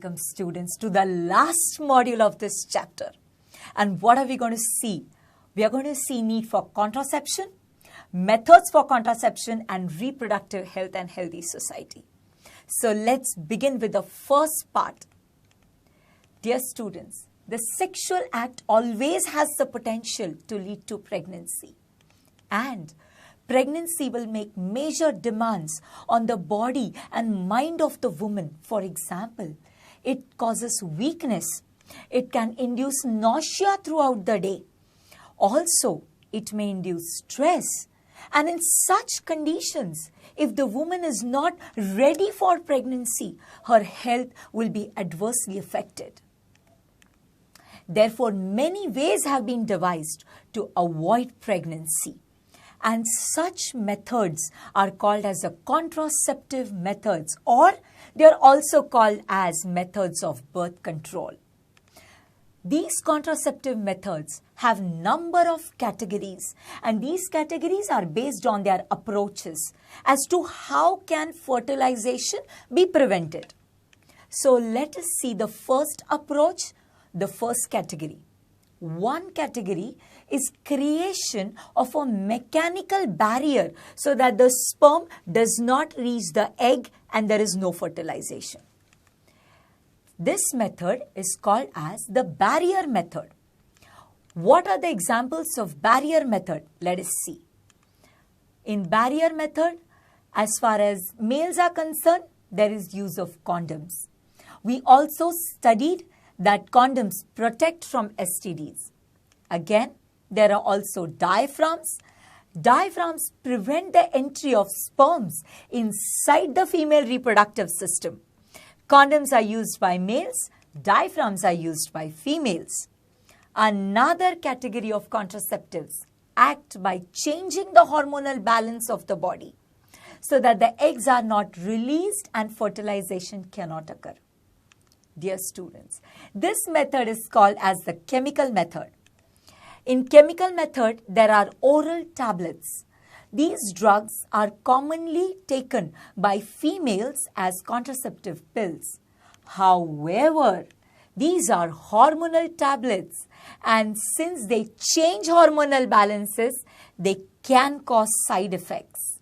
welcome students to the last module of this chapter. And what are we going to see? We are going to see need for contraception, methods for contraception, and reproductive health and healthy society. So let's begin with the first part. Dear students, the sexual act always has the potential to lead to pregnancy. And pregnancy will make major demands on the body and mind of the woman. For example, it causes weakness. It can induce nausea throughout the day. Also, it may induce stress. And in such conditions, if the woman is not ready for pregnancy, her health will be adversely affected. Therefore, many ways have been devised to avoid pregnancy. And such methods are called as the contraceptive methods, or they are also called as methods of birth control. These contraceptive methods have number of categories, and these categories are based on their approaches as to how can fertilization be prevented. So let us see the first approach, the first category. One category is creation of a mechanical barrier so that the sperm does not reach the egg and there is no fertilization. This method is called as the barrier method. What are the examples of barrier method? Let us see. In barrier method, as far as males are concerned, there is use of condoms. We also studied that condoms protect from STDs. Again, there are also diaphragms. Diaphragms prevent the entry of sperms inside the female reproductive system. Condoms are used by males. Diaphragms are used by females. Another category of contraceptives act by changing the hormonal balance of the body so that the eggs are not released and fertilization cannot occur. Dear students, this method is called as the chemical method. In chemical method, there are oral tablets. These drugs are commonly taken by females as contraceptive pills. However, these are hormonal tablets, and since they change hormonal balances, they can cause side effects.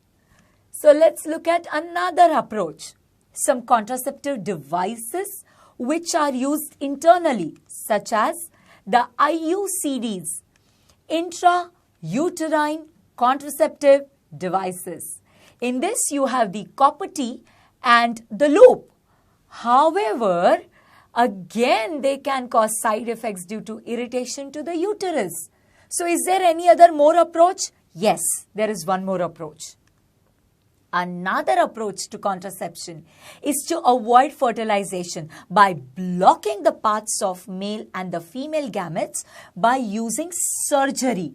So let's look at another approach. Some contraceptive devices which are used internally, such as the IUCDs, intrauterine contraceptive devices. In this, you have the copper T and the loop. However, again, they can cause side effects due to irritation to the uterus. So, is there any other more approach? Yes, there is one more approach. Another approach to contraception is to avoid fertilization by blocking the paths of male and the female gametes by using surgery.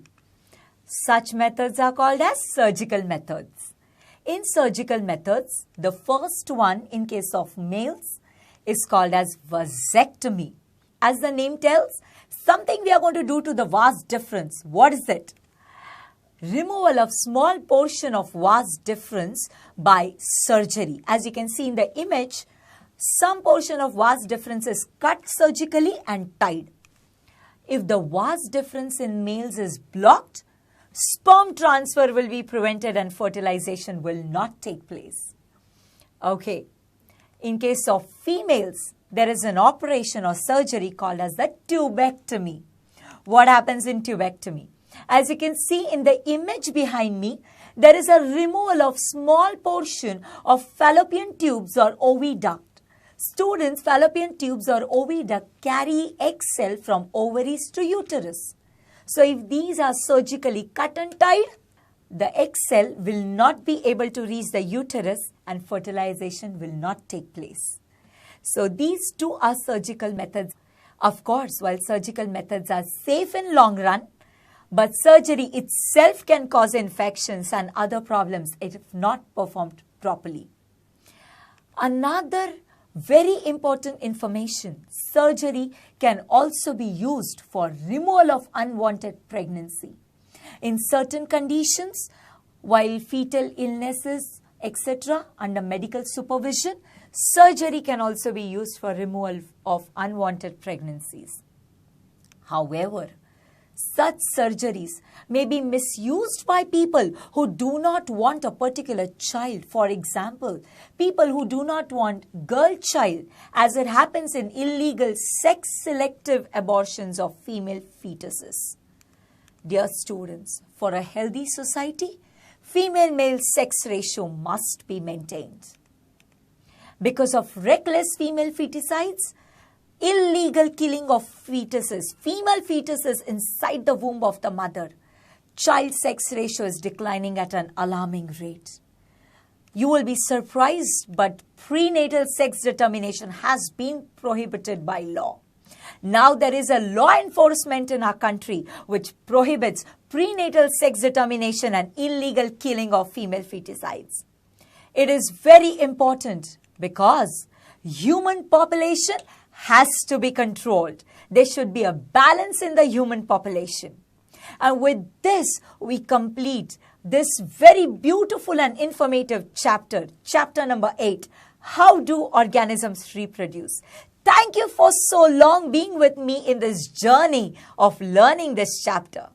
Such methods are called as surgical methods. In surgical methods, the first one in case of males is called as vasectomy. As the name tells, something we are going to do to the vas deferens. What is it? Removal of small portion of vas deferens by surgery. As you can see in the image, some portion of vas deferens is cut surgically and tied. If the vas deferens in males is blocked, sperm transfer will be prevented and fertilization will not take place. Okay. In case of females, there is an operation or surgery called as the tubectomy. What happens in tubectomy? As you can see in the image behind me, there is a removal of small portion of fallopian tubes or oviduct. Students, fallopian tubes or oviduct carry egg cell from ovaries to uterus. So if these are surgically cut and tied, the egg cell will not be able to reach the uterus and fertilization will not take place. So these two are surgical methods. Of course, while surgical methods are safe in long run, but surgery itself can cause infections and other problems if not performed properly. Another very important information, surgery can also be used for removal of unwanted pregnancy. In certain conditions, while fetal illnesses, etc., under medical supervision, Surgery can also be used for removal of unwanted pregnancies. However, such surgeries may be misused by people who do not want a particular child. For example, people who do not want girl child, as it happens in illegal sex-selective abortions of female fetuses. Dear students, for a healthy society, female-male sex ratio must be maintained. Because of reckless female feticides, illegal killing of fetuses, female fetuses inside the womb of the mother, child sex ratio is declining at an alarming rate. You will be surprised, but prenatal sex determination has been prohibited by law. Now there is a law enforcement in our country which prohibits prenatal sex determination and illegal killing of female feticides. It is very important because human population has to be controlled. There should be a balance in the human population. And with this, we complete this very beautiful and informative chapter, chapter number 8, How Do Organisms Reproduce? Thank you for so long being with me in this journey of learning this chapter.